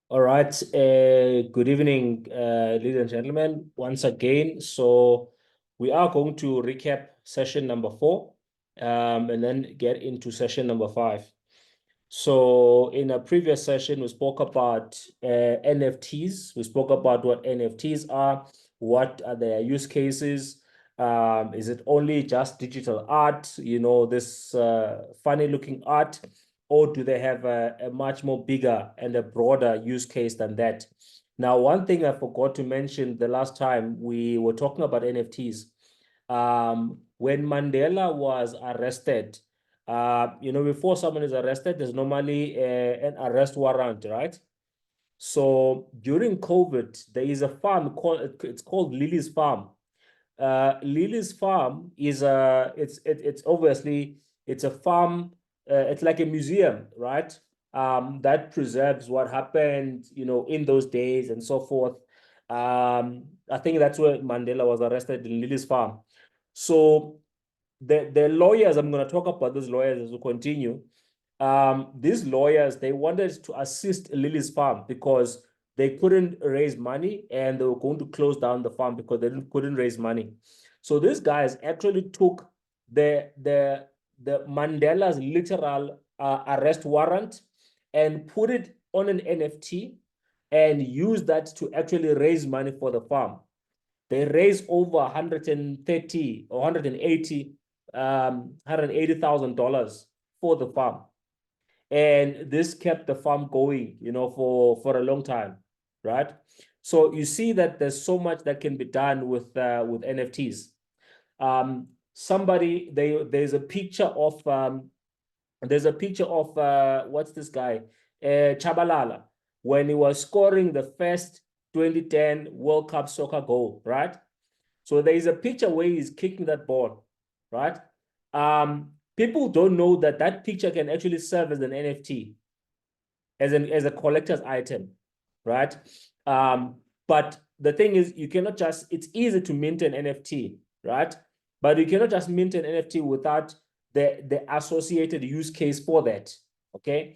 All right. Good evening, ladies and gentlemen, once again. So we are going to recap session number 4, and then get into session number 5. So in a previous session, we spoke about NFTs. We spoke about what NFTs are, what are their use cases. Is it only just digital art, this funny looking art, or do they have a much more bigger and a broader use case than that? Now, one thing I forgot to mention the last time we were talking about NFTs, when Mandela was arrested, before someone is arrested, there's normally an arrest warrant, right? So during COVID, there is a farm it's called Lily's Farm. Lily's Farm is it's obviously it's a farm. It's like a museum, right? That preserves what happened, in those days and so forth. I think that's where Mandela was arrested, in Lily's Farm. So the lawyers, I'm going to talk about those lawyers as we continue. These lawyers, they wanted to assist Lily's Farm because they couldn't raise money and they were going to close down the farm because they couldn't raise money. So these guys actually took the Mandela's literal arrest warrant and put it on an NFT and used that to actually raise money for the farm. They raised over 130 or 180 $180,000 for the farm. And this kept the farm going, for a long time, right? So you see that there's so much that can be done with NFTs. There's a picture of what's this guy? Chabalala, when he was scoring the first 2010 World Cup soccer goal, right? So there is a picture where he's kicking that ball, right? People don't know that that picture can actually serve as an NFT, as a collector's item, right? But the thing is, it's easy to mint an NFT, right? But you cannot just mint an NFT without the associated use case for that, okay?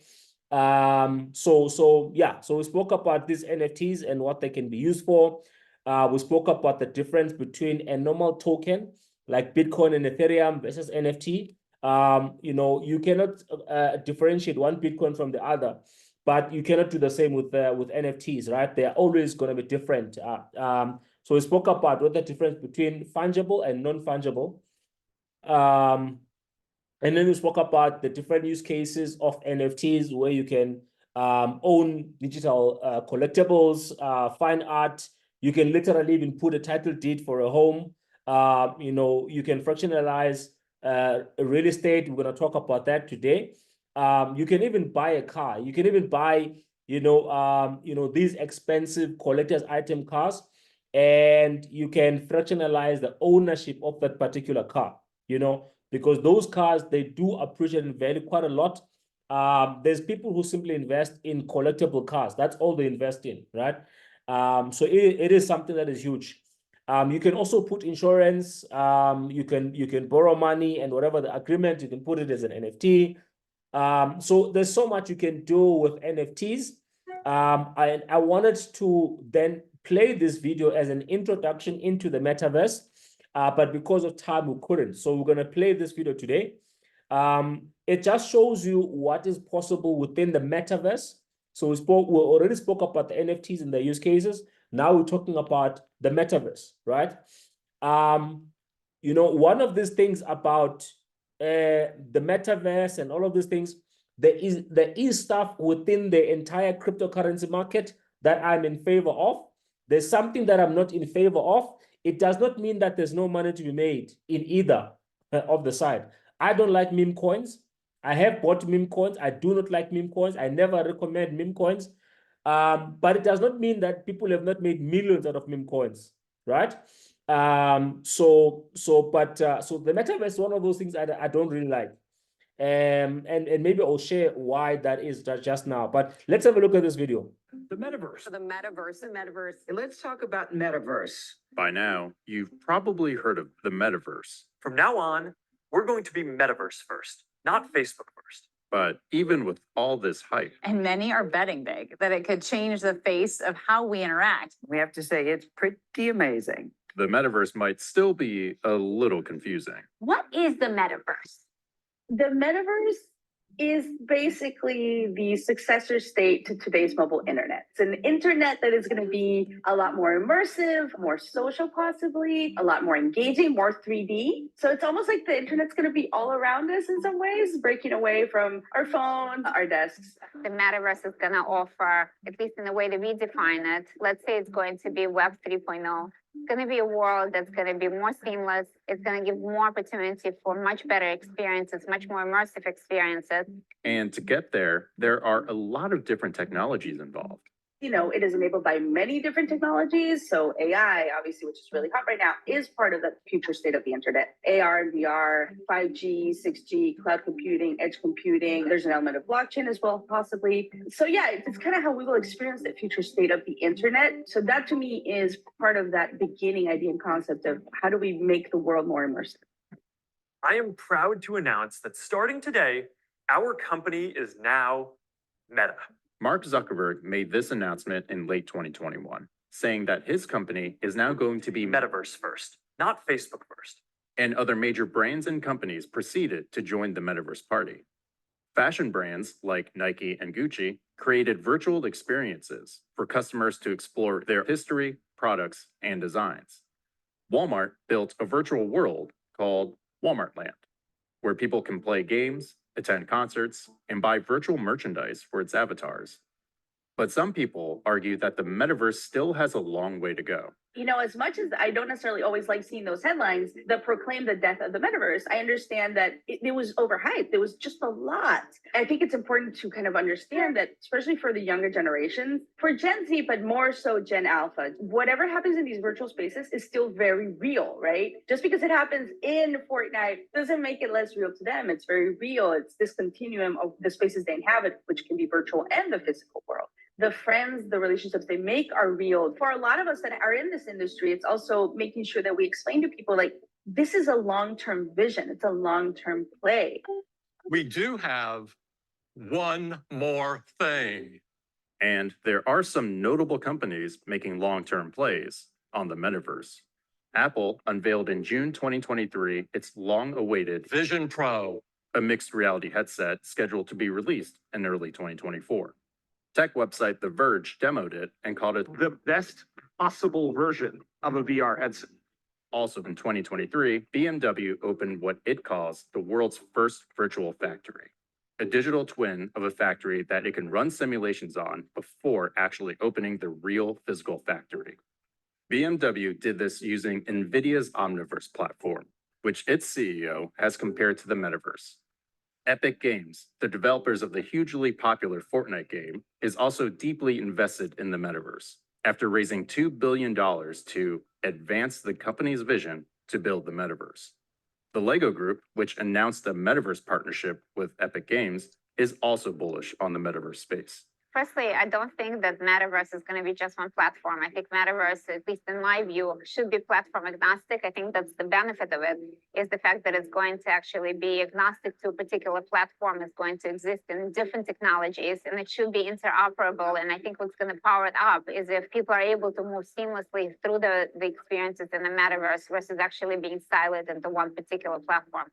So we spoke about these NFTs and what they can be used for. We spoke about the difference between a normal token like Bitcoin and Ethereum versus NFT. You cannot differentiate one Bitcoin from the other, but you cannot do the same with NFTs, right? They are always going to be different. So we spoke about what the difference between fungible and non-fungible. And then we spoke about the different use cases of NFTs where you can own digital collectibles, fine art. You can literally even put a title deed for a home. You can fractionalize real estate. We're going to talk about that today. You can even buy a car. You can even buy, these expensive collector's item cars, and you can fractionalize the ownership of that particular car, because those cars, they do appreciate in value quite a lot. There's people who simply invest in collectible cars. That's all they invest in, right? So it is something that is huge. You can also put insurance. You can borrow money, and whatever the agreement, you can put it as an NFT. So there's so much you can do with NFTs. I wanted to then play this video as an introduction into the metaverse, but because of time, we couldn't. So we're going to play this video today. It just shows you what is possible within the metaverse. So we already spoke about the NFTs and the use cases. Now we're talking about the metaverse, right? One of these things about the metaverse and all of these things, there is stuff within the entire cryptocurrency market that I'm in favor of. There's something that I'm not in favor of. It does not mean that there's no money to be made in either of the side. I don't like meme coins. I have bought meme coins. I do not like meme coins. I never recommend meme coins. But it does not mean that people have not made millions out of meme coins, right? So the metaverse is one of those things I don't really like. And maybe I'll share why that is just now. But let's have a look at this video. The metaverse. The metaverse. And let's talk about metaverse. By now, you've probably heard of the metaverse. From now on, we're going to be metaverse first, not Facebook first. But even with all this hype, And many are betting big that it could change the face of how we interact. We have to say it's pretty amazing. the metaverse might still be a little confusing. What is the metaverse? The metaverse is basically the successor state to today's mobile internet. It's an internet that is going to be a lot more immersive, more social, possibly, a lot more engaging, more 3D. So it's almost like the internet's going to be all around us in some ways, breaking away from our phones, our desks. The metaverse is going to offer, at least in the way that we define it, let's say it's going to be Web 3.0. It's going to be a world that's going to be more seamless. It's going to give more opportunity for much better experiences, much more immersive experiences. And to get there, there are a lot of different technologies involved. You know, it is enabled by many different technologies. So AI, obviously, which is really hot right now, is part of the future state of the internet. AR and VR, 5G, 6G, cloud computing, edge computing. There's an element of blockchain as well, possibly. So yeah, it's kind of how we will experience the future state of the internet. So that to me is part of that beginning idea and concept of how do we make the world more immersive. I am proud to announce that starting today, our company is now Meta. Mark Zuckerberg made this announcement in late 2021, saying that his company is now going to be Metaverse first, not Facebook first. and other major brands and companies proceeded to join the metaverse party. Fashion brands like Nike and Gucci created virtual experiences for customers to explore their history, products, and designs. Walmart built a virtual world called Walmart Land, where people can play games, attend concerts, and buy virtual merchandise for its avatars. But some people argue that the metaverse still has a long way to go. You know, as much as I don't necessarily always like seeing those headlines that proclaim the death of the metaverse, I understand that it was overhyped. There was just a lot. I think it's important to kind of understand that, especially for the younger generations, for Gen Z, but more so Gen Alpha, whatever happens in these virtual spaces is still very real, right? Just because it happens in Fortnite doesn't make it less real to them. It's very real. It's this continuum of the spaces they inhabit, which can be virtual and the physical world. The friends, the relationships they make are real. For a lot of us that are in this industry, it's also making sure that we explain to people like, this is a long-term vision. It's a long-term play. We do have one more thing. And there are some notable companies making long-term plays on the metaverse. Apple unveiled in June 2023 its long-awaited Vision Pro. a mixed reality headset scheduled to be released in early 2024. Tech website The Verge demoed it and called it the best possible version of a VR headset. Also in 2023, BMW opened what it calls the world's first virtual factory, a digital twin of a factory that it can run simulations on before actually opening the real physical factory. BMW did this using NVIDIA's Omniverse platform, which its CEO has compared to the metaverse. Epic Games, the developers of the hugely popular Fortnite game, is also deeply invested in the metaverse after raising $2 billion to advance the company's vision to build the metaverse. The Lego Group, which announced a metaverse partnership with Epic Games, is also bullish on the metaverse space. Firstly, I don't think that Metaverse is going to be just one platform. I think Metaverse, at least in my view, should be platform agnostic. I think that's the benefit of it, is the fact that it's going to actually be agnostic to a particular platform. It's going to exist in different technologies, and it should be interoperable. And I think what's going to power it up is if people are able to move seamlessly through the experiences in the Metaverse versus actually being siloed into one particular platform.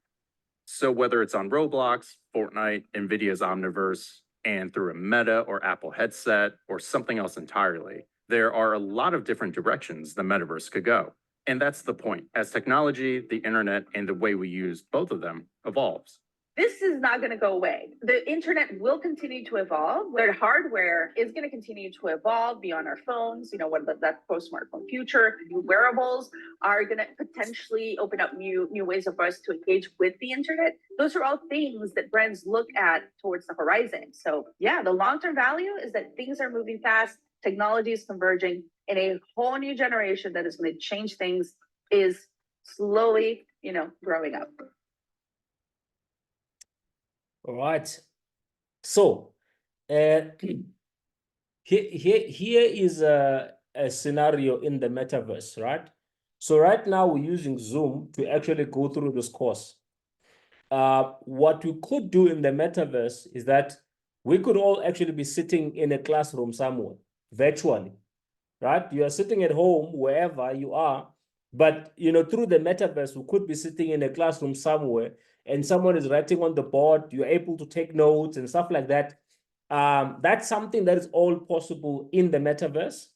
So whether it's on Roblox, Fortnite, NVIDIA's Omniverse, and through a Meta or Apple headset or something else entirely, there are a lot of different directions the metaverse could go. And that's the point. As technology, the internet, and the way we use both of them evolves. This is not going to go away. The internet will continue to evolve. Their hardware is going to continue to evolve beyond our phones. You know, what that post-smartphone future, new wearables are going to potentially open up new ways of us to engage with the internet. Those are all things that brands look at towards the horizon. So yeah, the long-term value is that things are moving fast, technology is converging, and a whole new generation that is going to change things is slowly, growing up. All right. So here is a scenario in the metaverse, right? So right now we're using Zoom to actually go through this course. what we could do in the metaverse is that we could all actually be sitting in a classroom somewhere virtually, right? You are sitting at home, wherever you are, but through the metaverse, we could be sitting in a classroom somewhere and someone is writing on the board, you're able to take notes and stuff like that. That's something that is all possible in the metaverse.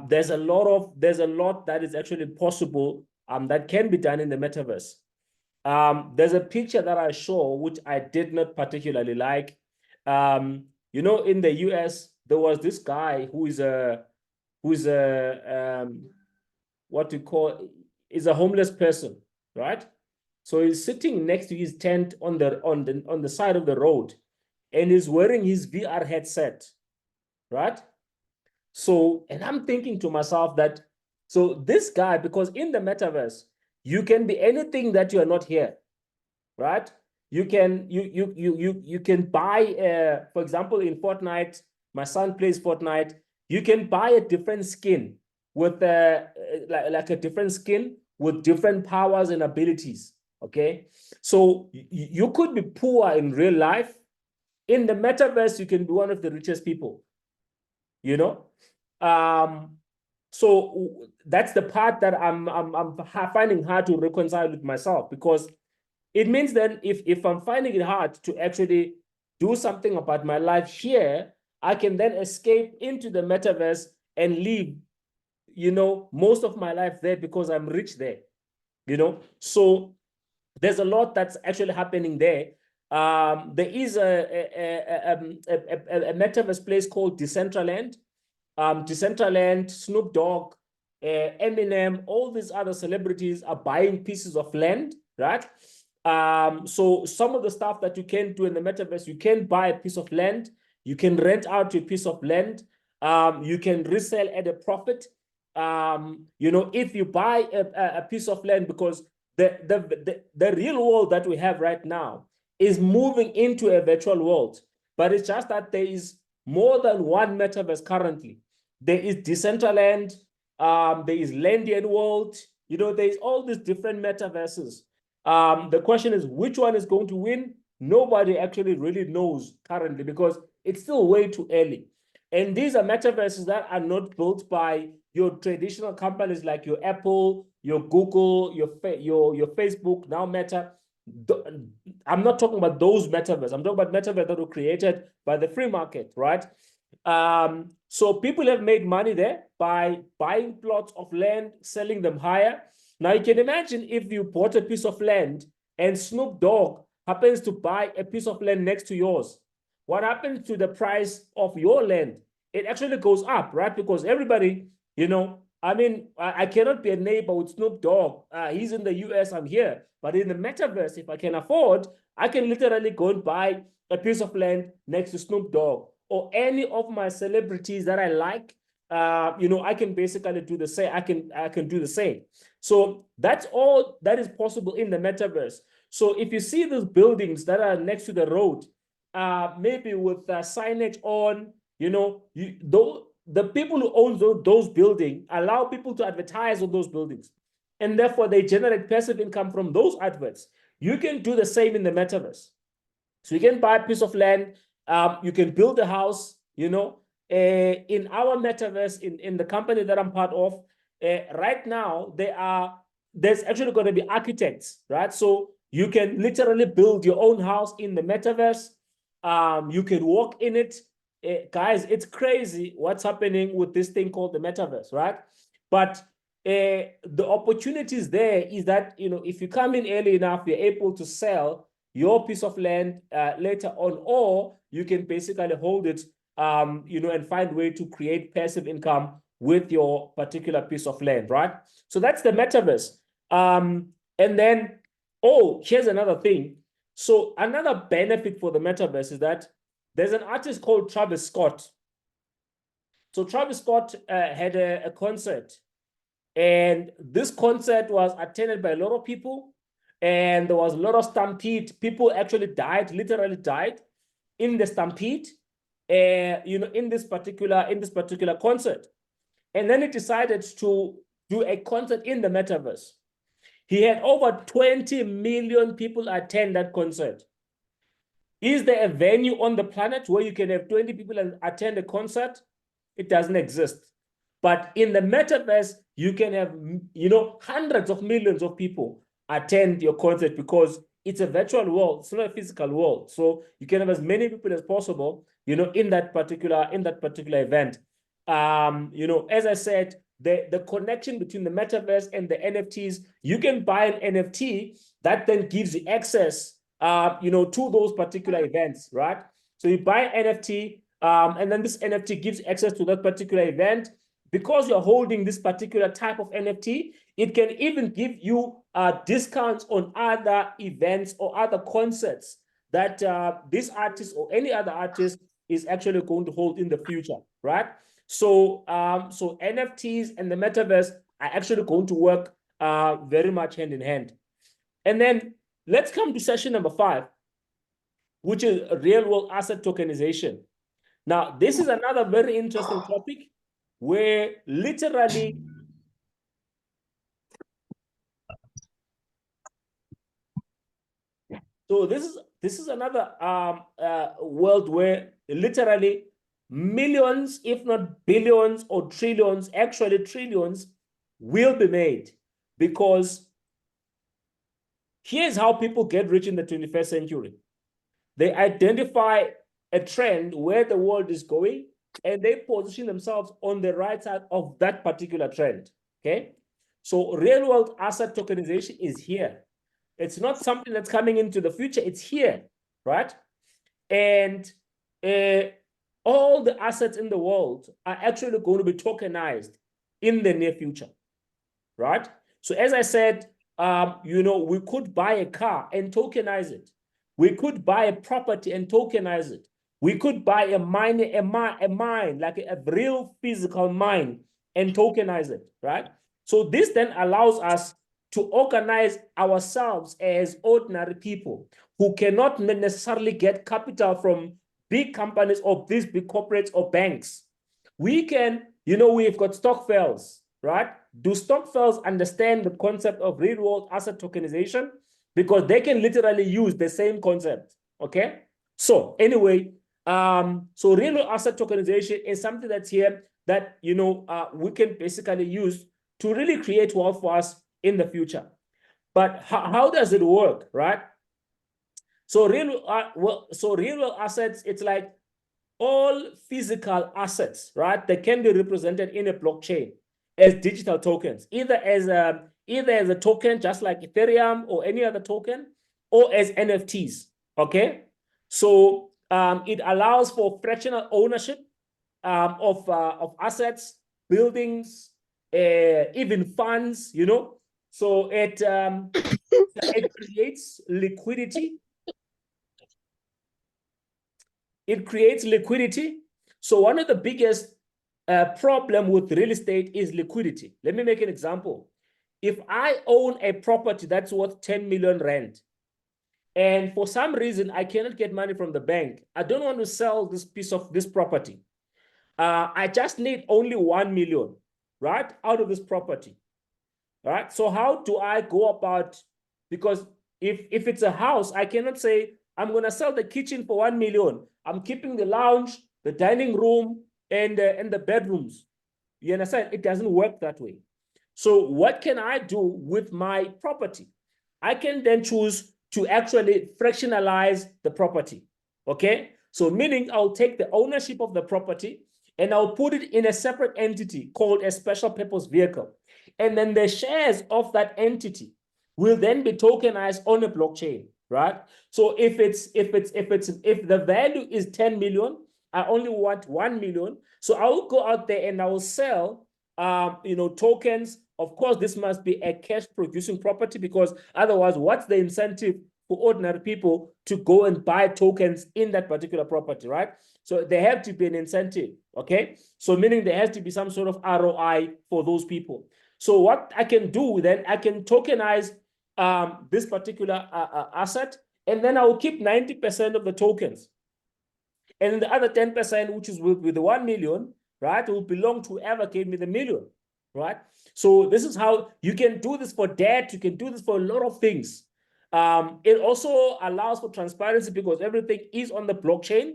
There's a lot that is actually possible that can be done in the metaverse. There's a picture that I saw, which I did not particularly like. In the US, there was this guy who's a what we call is a homeless person, right? So he's sitting next to his tent on the side of the road, and he's wearing his VR headset, right? So, and I'm thinking to myself that, so this guy, because in the metaverse, you can be anything that you are not here, right? You can buy, for example, in Fortnite, my son plays Fortnite, you can buy a different skin with like a different skin with different powers and abilities, okay? So you could be poor in real life. In the metaverse, you can be one of the richest people, so that's the part that I'm finding hard to reconcile with myself, because it means that if I'm finding it hard to actually do something about my life here, I can then escape into the metaverse and live, most of my life there because I'm rich there, So there's a lot that's actually happening there. There is a metaverse place called Decentraland. Decentraland, Snoop Dogg, Eminem, all these other celebrities are buying pieces of land, right? So some of the stuff that you can do in the metaverse, you can buy a piece of land, you can rent out your piece of land, you can resell at a profit. If you buy a piece of land, because the real world that we have right now is moving into a virtual world, but it's just that there is more than one metaverse currently. There is Decentraland, there is Landian World, there's all these different metaverses. The question is, which one is going to win? Nobody actually really knows currently, because it's still way too early. And these are metaverses that are not built by your traditional companies like your Apple, your Google, your Facebook, now Meta. I'm not talking about those metaverses. I'm talking about metaverses that were created by the free market, right? So people have made money there by buying plots of land, selling them higher. Now you can imagine if you bought a piece of land and Snoop Dogg happens to buy a piece of land next to yours. What happens to the price of your land? It actually goes up, right? Because everybody, I cannot be a neighbor with Snoop Dogg. He's in the US, I'm here. But in the metaverse, if I can afford, I can literally go and buy a piece of land next to Snoop Dogg or any of my celebrities that I like. I can basically do the same. I can do the same. So that's all that is possible in the metaverse. So if you see those buildings that are next to the road, maybe with signage on, the people who own those buildings allow people to advertise on those buildings, and therefore they generate passive income from those adverts. You can do the same in the metaverse. So you can buy a piece of land, you can build a house, in our metaverse, in the company that I'm part of, right now, there's actually going to be architects, right? So you can literally build your own house in the metaverse. You can walk in it. Guys, it's crazy what's happening with this thing called the metaverse, right? But the opportunities there is that, if you come in early enough, you're able to sell your piece of land later on, or you can basically hold it, and find a way to create passive income with your particular piece of land, right? So that's the metaverse. And then, here's another thing. So another benefit for the metaverse is that there's an artist called Travis Scott. So Travis Scott had a concert, and this concert was attended by a lot of people, and there was a lot of stampede. People actually died, literally died in the stampede, in this particular concert. And then he decided to do a concert in the metaverse. He had over 20 million people attend that concert. Is there a venue on the planet where you can have 20 people attend a concert? It doesn't exist. But in the metaverse, you can have, hundreds of millions of people attend your concert because it's a virtual world. It's not a physical world. So you can have as many people as possible, in that particular event. As I said, the connection between the metaverse and the NFTs, you can buy an NFT that then gives you access, to those particular events, right? So you buy an NFT, and then this NFT gives access to that particular event. Because you're holding this particular type of NFT, it can even give you discounts on other events or other concerts that this artist or any other artist is actually going to hold in the future, right? So, so NFTs and the metaverse are actually going to work very much hand in hand. And then let's come to session number 5, which is real-world asset tokenization. Now, this is another very interesting topic where literally this is another world where literally millions, if not billions or trillions, actually trillions, will be made, because here's how people get rich in the 21st century. They identify a trend where the world is going, and they position themselves on the right side of that particular trend, okay? So real-world asset tokenization is here. It's not something that's coming into the future, it's here, right? And all the assets in the world are actually going to be tokenized in the near future, right? So as I said, we could buy a car and tokenize it. We could buy a property and tokenize it. We could buy a mine, like a real physical mine, and tokenize it, right? So this then allows us to organize ourselves as ordinary people who cannot necessarily get capital from big companies or these big corporates or banks. We can, we've got stokvels, right? Do stokvels understand the concept of real-world asset tokenization? Because they can literally use the same concept, okay? So anyway, so real-world asset tokenization is something that's here that, we can basically use to really create wealth for us in the future. But how does it work, right? So real-world assets, it's like all physical assets, right? They can be represented in a blockchain as digital tokens, either as a token, just like Ethereum or any other token, or as NFTs, okay? So it allows for fractional ownership of assets, buildings, even funds, So it creates liquidity. It creates liquidity. So one of the biggest problem with real estate is liquidity. Let me make an example. If I own a property that's worth 10 million rand, and for some reason I cannot get money from the bank, I don't want to sell this property. I just need only 1 million, right, out of this property, right? So how do I go about, because if it's a house, I cannot say I'm going to sell the kitchen for 1 million. I'm keeping the lounge, the dining room, and the bedrooms. You understand? It doesn't work that way. So what can I do with my property? I can then choose to actually fractionalize the property, okay? So meaning I'll take the ownership of the property and I'll put it in a separate entity called a special purpose vehicle. And then the shares of that entity will then be tokenized on a blockchain, right? So if the value is 10 million, I only want 1 million. So I will go out there and I will sell, tokens. Of course, this must be a cash producing property, because otherwise, what's the incentive for ordinary people to go and buy tokens in that particular property, right? So there have to be an incentive, okay? So meaning there has to be some sort of ROI for those people. So what I can do then, I can tokenize this particular asset, and then I will keep 90% of the tokens. And the other 10%, which is with the 1 million, right, will belong to whoever gave me the million, right? So this is how you can do this for debt. You can do this for a lot of things. It also allows for transparency because everything is on the blockchain.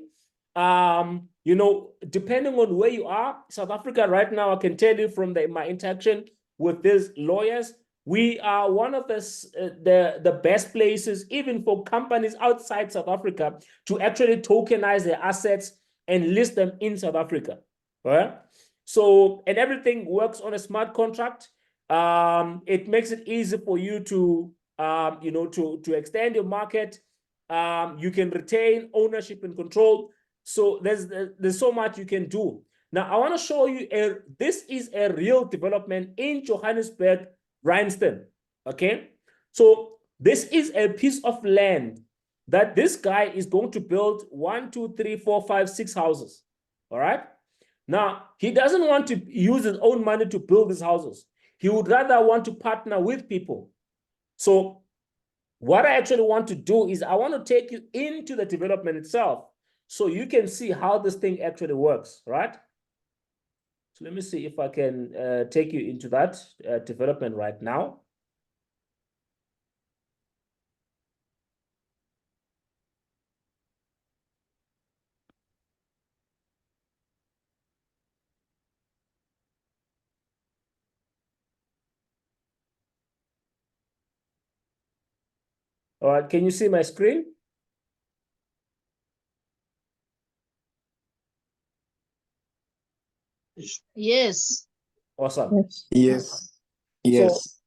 You know, depending on where you are, South Africa right now, I can tell you from my interaction with these lawyers, we are one of the best places, even for companies outside South Africa, to actually tokenize their assets and list them in South Africa. Right? So, and everything works on a smart contract. It makes it easy for you to, you know, to extend your market. You can retain ownership and control. So there's so much you can do. Now, I want to show you this is a real development in Johannesburg, Rhinestone. Okay, so this is a piece of land that this guy is going to build 1, 2, 3, 4, 5, 6 houses. All right. Now, he doesn't want to use his own money to build these houses. He would rather want to partner with people. So what I actually want to do is I want to take you into the development itself so you can see how this thing actually works, right? So let me see if I can take you into that development right now. All right, can you see my screen? Yes. Awesome. Yes. Yes.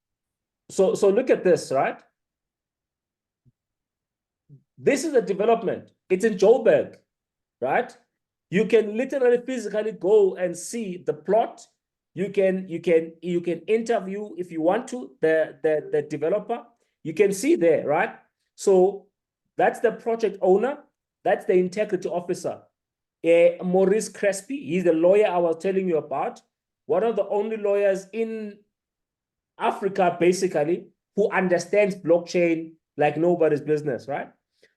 So look at this, right? This is a development. It's in Joburg, right? You can literally physically go and see the plot. You can interview if you want to the developer. You can see there, right? So that's the project owner. That's the integrity officer. Maurice Crespi, he's the lawyer I was telling you about. One of the only lawyers in Africa, basically, who understands blockchain like nobody's business, right?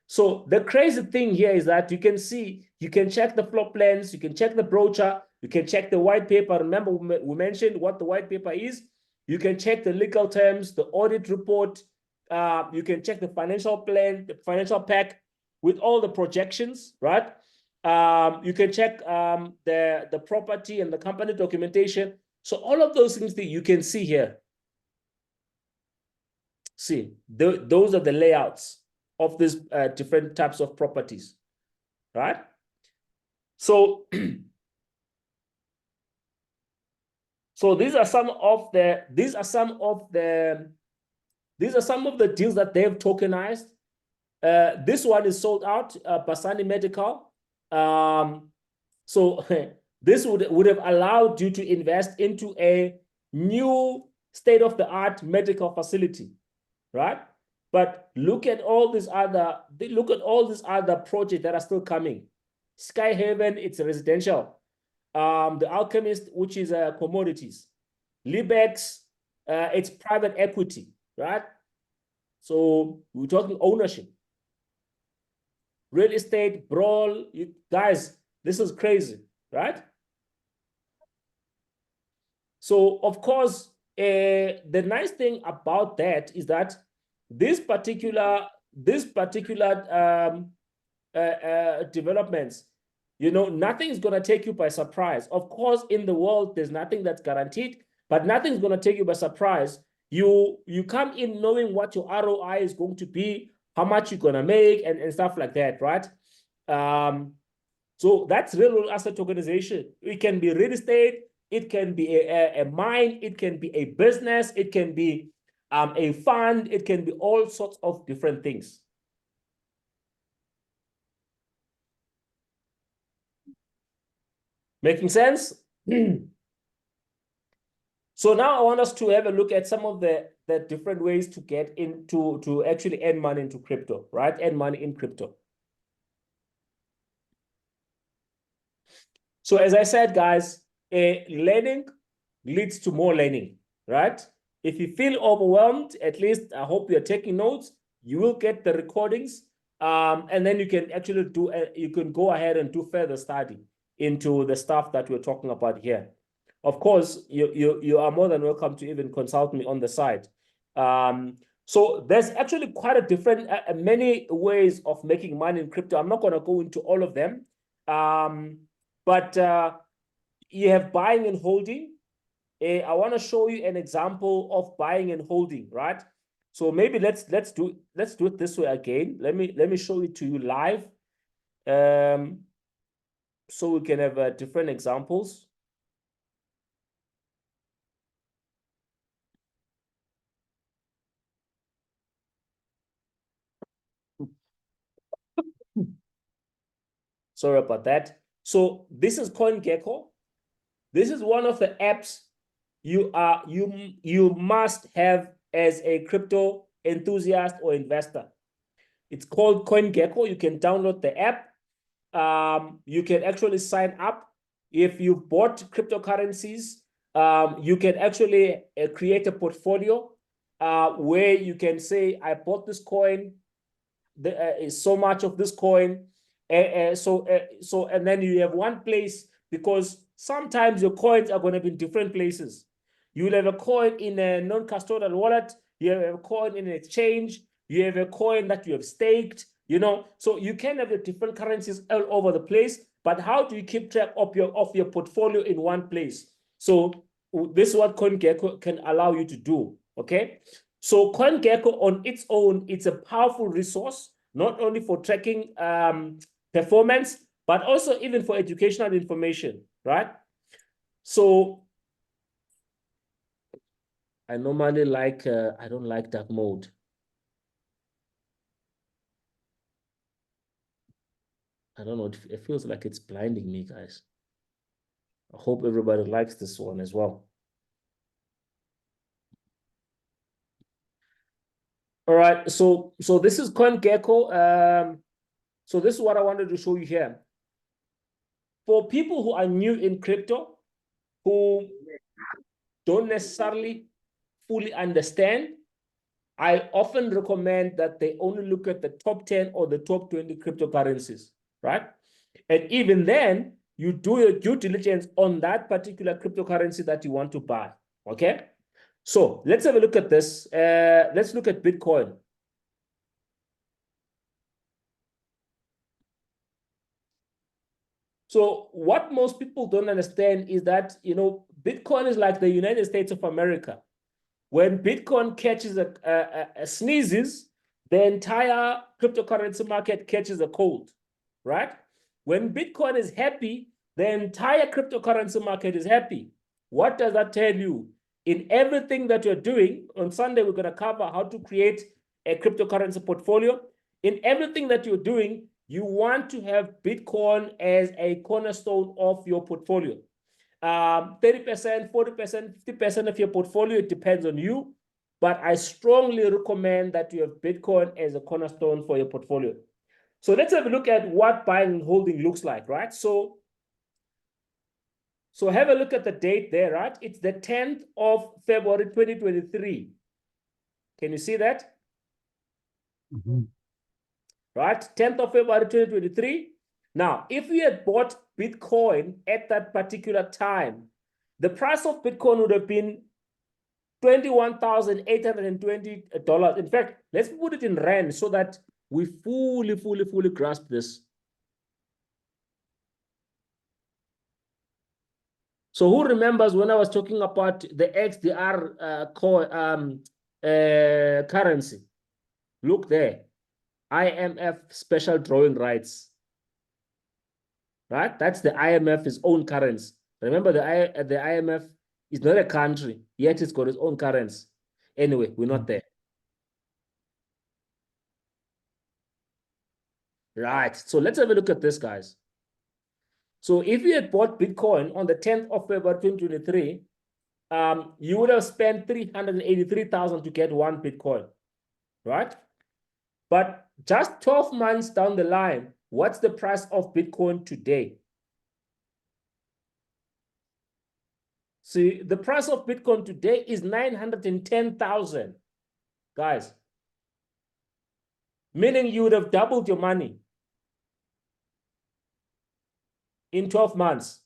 So the crazy thing here is that you can see, you can check the floor plans, you can check the brochure, you can check the white paper. Remember, we mentioned what the white paper is. You can check the legal terms, the audit report. You can check the financial plan, the financial pack with all the projections, right? You can check the property and the company documentation. So all of those things that you can see here. See, those are the layouts of these different types of properties, right? So, so these are some of the deals that they've tokenized. This one is sold out, Basani Medical. So this would have allowed you to invest into a new state-of-the-art medical facility, right? But look at all these other projects that are still coming. Sky Haven, it's residential. The Alchemist, which is commodities. Libex, it's private equity, right? So we're talking ownership. Real estate, Brawl, you guys, this is crazy, right? So of course, the nice thing about that is that this particular developments, you know, nothing is going to take you by surprise. Of course, in the world, there's nothing that's guaranteed, but nothing's going to take you by surprise. You come in knowing what your ROI is going to be, how much you're going to make, and stuff like that, right? So that's real asset tokenization. It can be real estate, it can be a mine, it can be a business, it can be a fund, it can be all sorts of different things. Making sense? So now I want us to have a look at some of the different ways to get into, to actually earn money into crypto, right? Earn money in crypto. So as I said, guys, learning leads to more learning, right? If you feel overwhelmed, at least I hope you're taking notes. You will get the recordings, and then you can actually you can go ahead and do further study into the stuff that we're talking about here. of course, you are more than welcome to even consult me on the side. So there's actually quite a different, many ways of making money in crypto. I'm not going to go into all of them. But you have buying and holding. I want to show you an example of buying and holding, right? So maybe let's do it this way again. Let me show it to you live, so we can have different examples. Sorry about that. So this is CoinGecko. This is one of the apps you must have as a crypto enthusiast or investor. It's called CoinGecko. You can download the app. You can actually sign up. If you've bought cryptocurrencies, you can actually create a portfolio where you can say, I bought this coin, is so much of this coin. And then you have one place, because sometimes your coins are going to be in different places. You'll have a coin in a non-custodial wallet. You have a coin in an exchange. You have a coin that you have staked, so you can have the different currencies all over the place. But how do you keep track of your portfolio in one place? So this is what CoinGecko can allow you to do. Okay. So CoinGecko on its own, it's a powerful resource, not only for tracking performance, but also even for educational information, right? So I normally like, I don't like dark mode. I don't know, it feels like it's blinding me, guys. I hope everybody likes this one as well. All right, so this is CoinGecko. So this is what I wanted to show you here. For people who are new in crypto, who don't necessarily fully understand, I often recommend that they only look at the top 10 or the top 20 cryptocurrencies, right? And even then, you do your due diligence on that particular cryptocurrency that you want to buy, okay? So let's have a look at this. Let's look at Bitcoin. So what most people don't understand is that, Bitcoin is like the United States of America. When Bitcoin catches a sneezes, the entire cryptocurrency market catches a cold, right? When Bitcoin is happy, the entire cryptocurrency market is happy. What does that tell you? In everything that you're doing, on Sunday, we're going to cover how to create a cryptocurrency portfolio. In everything that you're doing, you want to have Bitcoin as a cornerstone of your portfolio. 30%, 40%, 50% of your portfolio, it depends on you. But I strongly recommend that you have Bitcoin as a cornerstone for your portfolio. So let's have a look at what buying and holding looks like, right? So have a look at the date there, right? It's the 10th of February, 2023. Can you see that? Mm-hmm. Right? 10th of February, 2023. Now, if we had bought Bitcoin at that particular time, the price of Bitcoin would have been $21,820. In fact, let's put it in rand so that we fully grasp this. So who remembers when I was talking about the XDR currency? Look there, IMF special drawing rights. Right? That's the IMF's own currency. Remember, the IMF is not a country, yet it's got its own currency. Anyway, we're not there. Right. So let's have a look at this, guys. So if you had bought Bitcoin on the 10th of February 2023, you would have spent $383,000 to get one Bitcoin, right? But just 12 months down the line, what's the price of Bitcoin today? See, the price of Bitcoin today is 910,000, guys. Meaning you would have doubled your money in 12 months.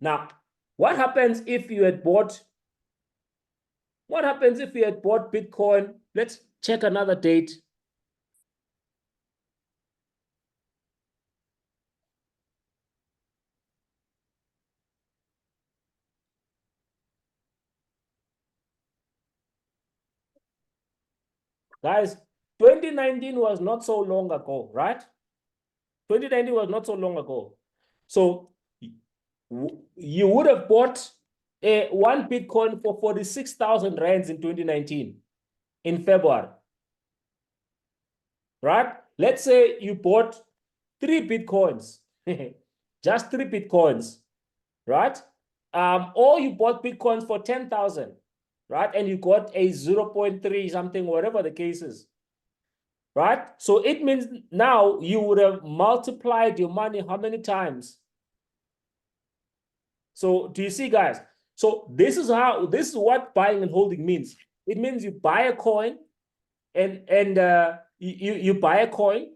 Now, what happens if you had bought? What happens if you had bought Bitcoin? Let's check another date. Guys, 2019 was not so long ago, right? 2019 was not so long ago. So you would have bought one Bitcoin for 46,000 rands in 2019 in February, right? Let's say you bought 3 Bitcoins, just 3 Bitcoins, right? Or you bought Bitcoins for 10,000, right? And you got a 0.3 something, whatever the case is, right? So it means now you would have multiplied your money how many times? So do you see, guys? So this is what buying and holding means. It means you buy a coin and you buy a coin,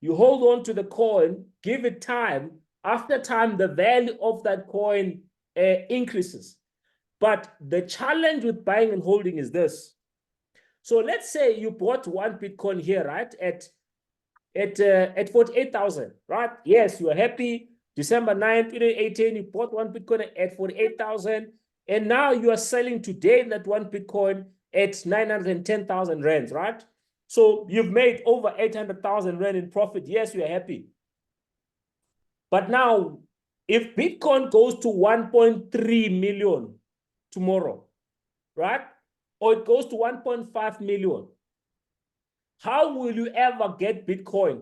you hold on to the coin, give it time. After time, the value of that coin increases. But the challenge with buying and holding is this. So let's say you bought one Bitcoin here, right? At 48,000, right? Yes, you are happy. December 9th, 2018, you bought one Bitcoin at 48,000. And now you are selling today that one Bitcoin at 910,000 rands, right? So you've made over 800,000 rand in profit. Yes, you are happy. But now, if Bitcoin goes to 1.3 million tomorrow, right? Or it goes to 1.5 million, how will you ever get Bitcoin?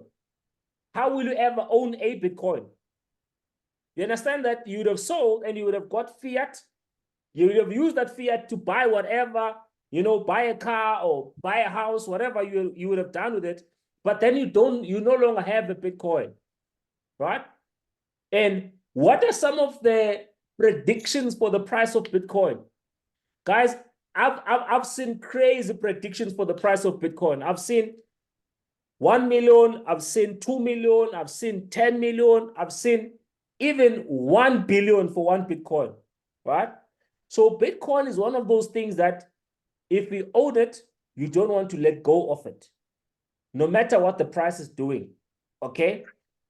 How will you ever own a Bitcoin? You understand that you would have sold and you would have got fiat. You would have used that fiat to buy whatever, buy a car or buy a house, whatever you would have done with it. But then you no longer have a Bitcoin, right? And what are some of the predictions for the price of Bitcoin? Guys, I've seen crazy predictions for the price of Bitcoin. I've seen 1 million, I've seen 2 million, I've seen 10 million, I've seen even 1 billion for one Bitcoin, right? So Bitcoin is one of those things that if you own it, you don't want to let go of it, no matter what the price is doing, okay?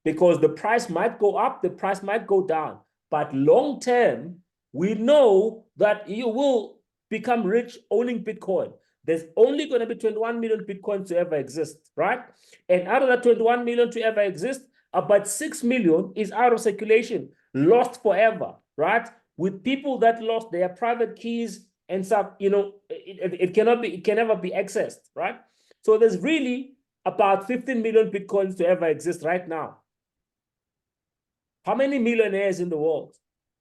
Because the price might go up, the price might go down, but long term, we know that you will become rich owning Bitcoin. There's only going to be 21 million Bitcoins to ever exist, right? And out of that 21 million to ever exist, about 6 million is out of circulation, lost forever, right? With people that lost their private keys and stuff, it can never be accessed, right? So there's really about 15 million Bitcoins to ever exist right now. How many millionaires in the world,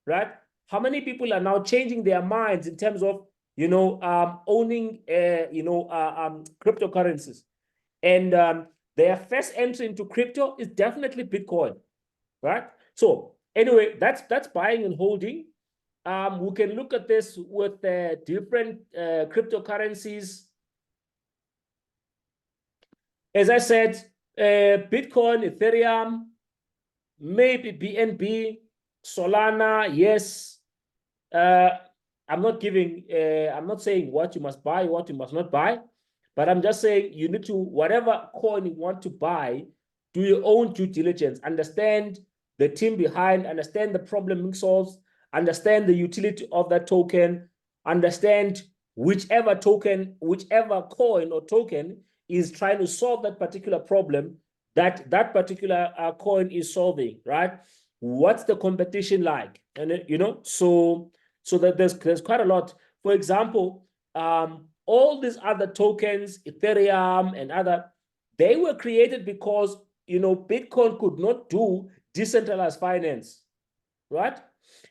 right? How many people are now changing their minds in terms of, owning, cryptocurrencies? And their first entry into crypto is definitely Bitcoin, right? So anyway, that's buying and holding. We can look at this with different cryptocurrencies. As I said, Bitcoin, Ethereum, maybe BNB, Solana, yes. I'm not saying what you must buy, what you must not buy, but I'm just saying you need to, whatever coin you want to buy, do your own due diligence, understand the team behind, understand the problem it solves, understand the utility of that token, understand whichever coin or token is trying to solve that particular problem that particular coin is solving, right? What's the competition like? And so that there's quite a lot. For example, all these other tokens, Ethereum and other, they were created because Bitcoin could not do decentralized finance, right?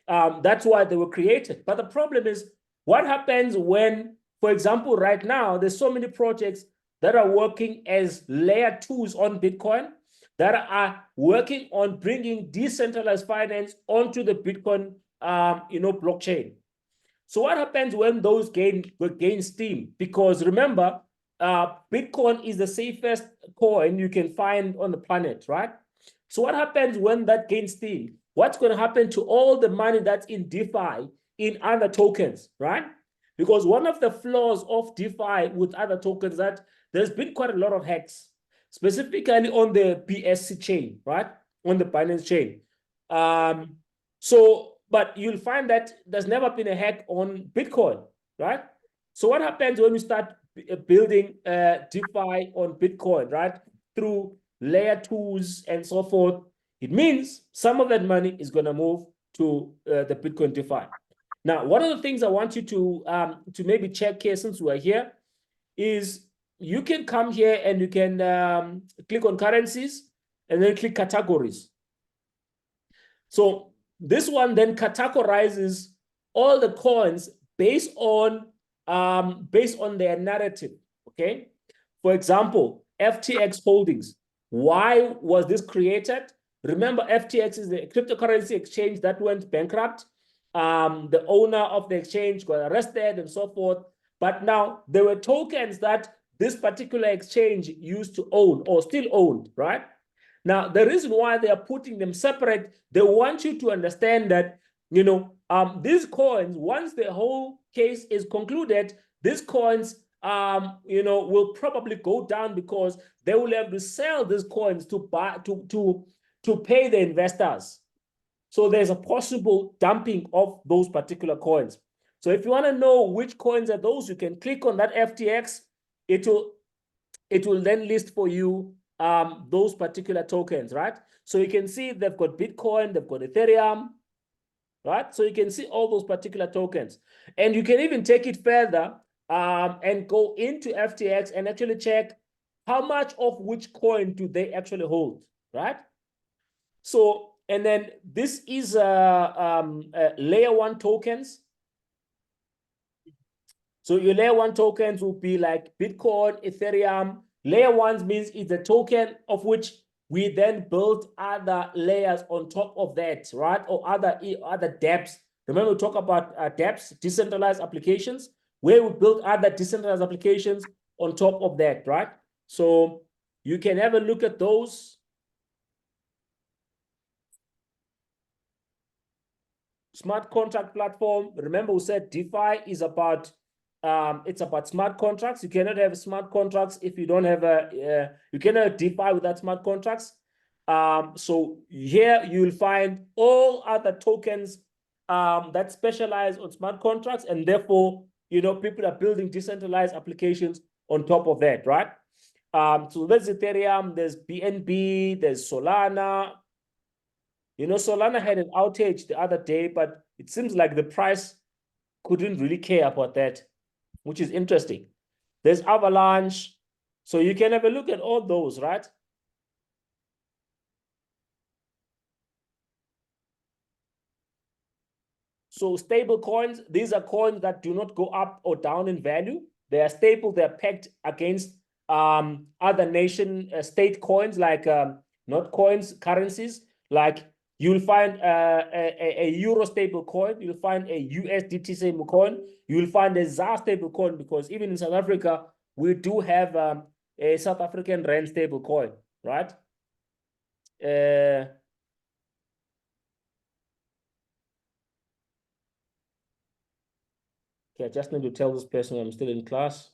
That's why they were created. But the problem is, what happens when, for example, right now, there's so many projects that are working as layer 2s on Bitcoin that are working on bringing decentralized finance onto the Bitcoin, blockchain. So what happens when those gain steam? Because remember, Bitcoin is the safest coin you can find on the planet, right? So what happens when that gains steam? what's going to happen to all the money that's in DeFi in other tokens, right? Because one of the flaws of DeFi with other tokens that there's been quite a lot of hacks, specifically on the BSC chain, right? On the Binance chain. But you'll find that there's never been a hack on Bitcoin, right? So what happens when you start building DeFi on Bitcoin, right? Through layer 2s and so forth, it means some of that money is going to move to the Bitcoin DeFi. Now, one of the things I want you to maybe check here since we're here is you can come here and you can click on currencies and then click categories. So this one then categorizes all the coins based on their narrative, okay? For example, FTX Holdings. Why was this created? Remember, FTX is the cryptocurrency exchange that went bankrupt. The owner of the exchange got arrested and so forth. But now there were tokens that this particular exchange used to own or still owned, right? Now, the reason why they are putting them separate, they want you to understand that, you know, these coins, once the whole case is concluded, these coins, you know, will probably go down because they will have to sell these coins to buy to pay the investors. So there's a possible dumping of those particular coins. So if you want to know which coins are those, you can click on that FTX. It will then list for you those particular tokens, right? So you can see they've got Bitcoin, they've got Ethereum, right? So you can see all those particular tokens. And you can even take it further and go into FTX and actually check how much of which coin do they actually hold, right? So, and then this is layer 1 tokens. So your layer 1 tokens will be like Bitcoin, Ethereum. Layer 1 means it's a token of which we then build other layers on top of that, right? Or other dApps. Remember, we talk about dApps, decentralized applications, where we build other decentralized applications on top of that, right? So you can have a look at those. Smart contract platform. Remember, we said DeFi is about it's about smart contracts. You cannot have smart contracts if you don't have you cannot have DeFi without smart contracts. So here you'll find all other tokens that specialize on smart contracts, and therefore, you know, people are building decentralized applications on top of that, right? So there's Ethereum, there's BNB, there's Solana. You know, Solana had an outage the other day, but it seems like the price couldn't really care about that, which is interesting. There's Avalanche. So you can have a look at all those, right? So stable coins, these are coins that do not go up or down in value. They are stable, they're pegged against other nation state coins, like not coins, currencies. Like you'll find a euro stable coin, you'll find a USDT stable coin, you'll find a ZAR stable coin, because even in South Africa, we do have a South African rand stable coin, right? Okay, I just need to tell this person I'm still in class.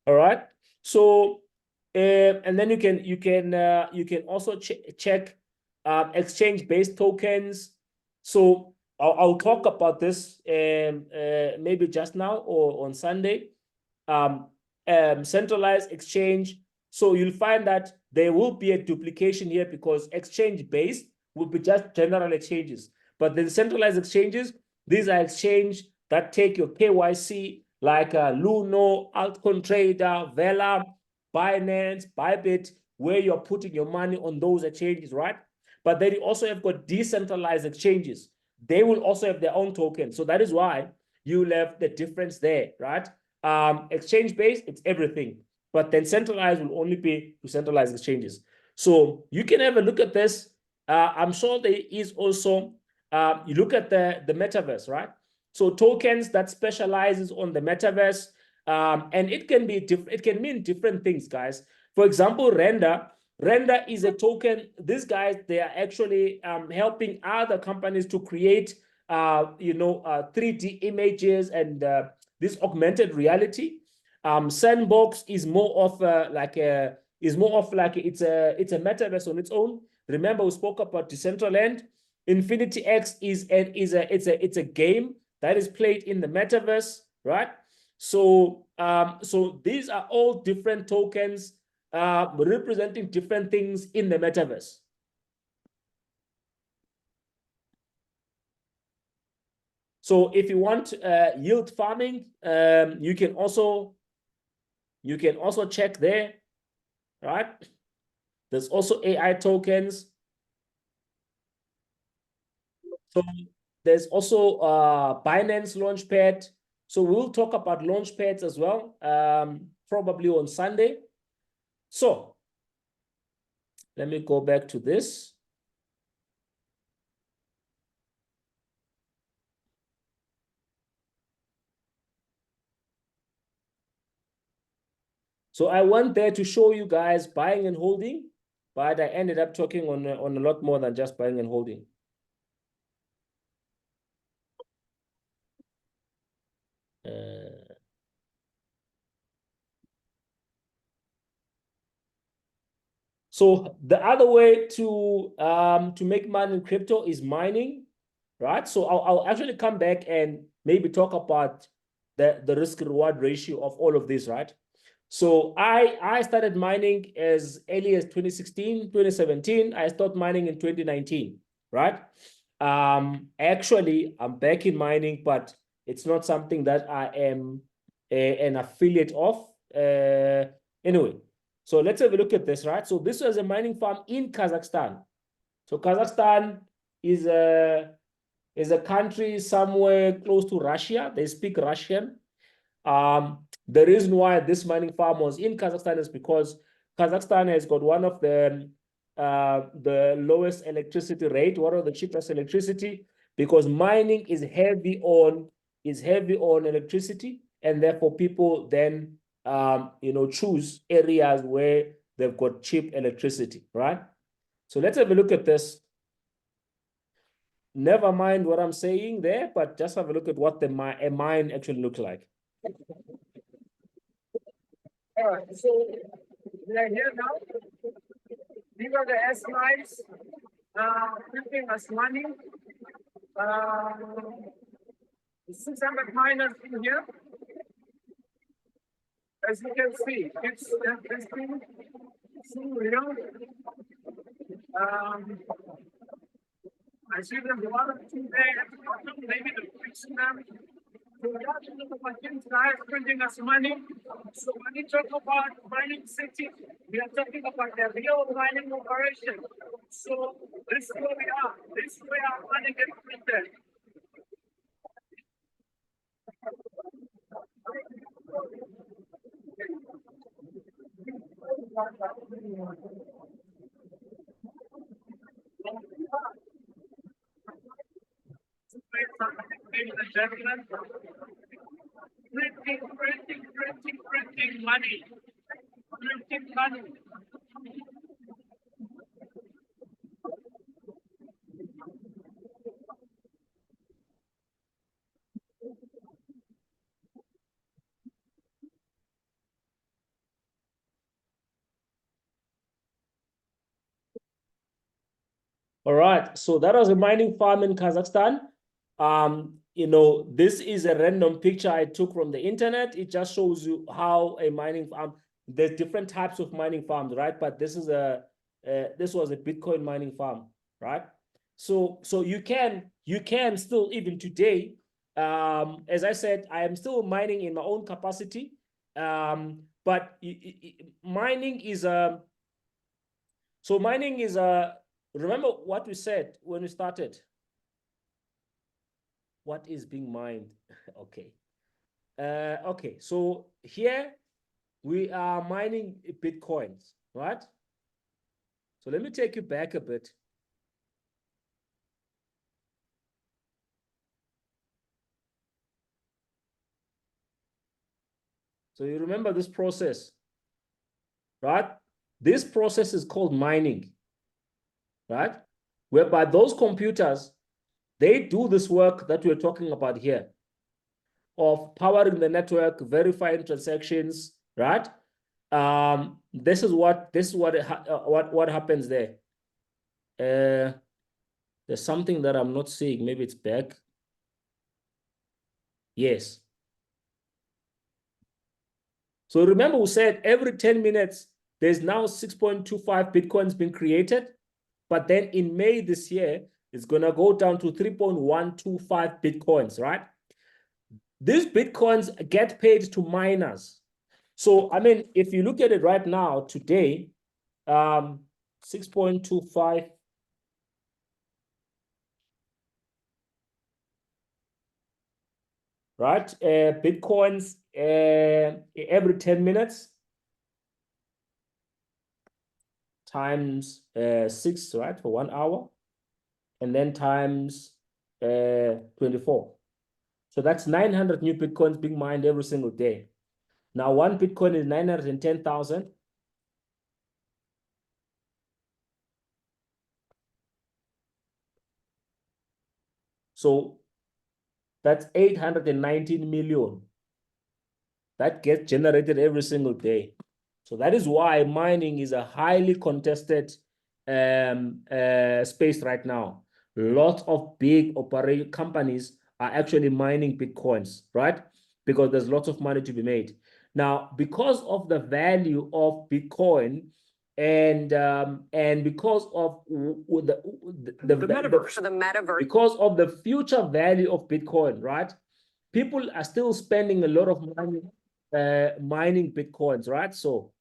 All right. So, and then you can also check exchange-based tokens. So I'll talk about this maybe just now or on Sunday. Centralized exchange. So you'll find that there will be a duplication here because exchange-based will be just general exchanges. But the centralized exchanges, these are exchanges that take your KYC, like Luno, Altcoin Trader, Vela, Binance, Bybit, where you're putting your money on those exchanges, right? But then you also have got decentralized exchanges. They will also have their own token. So that is why you'll have the difference there, right? Exchange-based, it's everything. But then centralized will only be to centralized exchanges. So you can have a look at this. I'm sure there is also, you look at the metaverse, right? So tokens that specializes on the metaverse, and it can be it can mean different things, guys. For example, Render. Render is a token. These guys, they are actually helping other companies to create 3D images and this augmented reality. Sandbox is more of it's a metaverse on its own. Remember, we spoke about Decentraland. Infinity X it's a game that is played in the metaverse, right? So so these are all different tokens representing different things in the metaverse. So if you want yield farming, you can also check there, right? There's also AI tokens. So there's also Binance Launchpad. So we'll talk about launchpads as well, probably on Sunday. So let me go back to this. So I went there to show you guys buying and holding, but I ended up talking on a lot more than just buying and holding. So the other way to make money in crypto is mining, right? So I'll actually come back and maybe talk about the risk reward ratio of all of this, right? So I started mining as early as 2016, 2017. I started mining in 2019, right? Actually, I'm back in mining, but it's not something that I am an affiliate of. Anyway, so let's have a look at this, right? So this was a mining farm in Kazakhstan. So Kazakhstan is a country somewhere close to Russia. They speak Russian. The reason why this mining farm was in Kazakhstan is because Kazakhstan has got one of the lowest electricity rate, one of the cheapest electricity, because mining is heavy on electricity, and therefore people then choose areas where they've got cheap electricity, right? So let's have a look at this. Never mind what I'm saying there, but just have a look at what a mine actually looks like. All right, so we are here now. These are the S lines, printing us money. 600 miners in here. As you can see, it's interesting. Real. I see there's a lot of things there. Maybe the fixing them. So we are talking about things that are printing us money. So when we talk about mining city, we are talking about the real mining operation. So this is where we are. This is where our money gets printed. Ladies and gentlemen, printing money. Printing money. All right, so that was a mining farm in Kazakhstan. This is a random picture I took from the internet. It just shows you how a mining farm, there's different types of mining farms, right? But this was a Bitcoin mining farm, right? So you can still, even today, as I said, I am still mining in my own capacity. But mining is remember what we said when we started. What is being mined? Okay. Okay, so here we are mining Bitcoins, right? So let me take you back a bit. So you remember this process, right? This process is called mining, right? Whereby those computers, they do this work that we're talking about here of powering the network, verifying transactions, right? This is what happens there. There's something that I'm not seeing. Maybe it's back. Yes. So remember we said every 10 minutes, there's now 6.25 Bitcoins being created. But then in May this year, it's going to go down to 3.125 Bitcoins, right? These Bitcoins get paid to miners. So, I mean, if you look at it right now, today, 6.25, right? Bitcoins every 10 minutes times 6, right, for 1 hour, and then times 24. So that's 900 new Bitcoins being mined every single day. Now, one Bitcoin is 910,000. So that's 819 million that gets generated every single day. So that is why mining is a highly contested space right now. Lots of big operating companies are actually mining Bitcoins, right? Because there's lots of money to be made. Now, because of the value of Bitcoin and because of the metaverse. because of the future value of Bitcoin, right? People are still spending a lot of money mining Bitcoins, right? So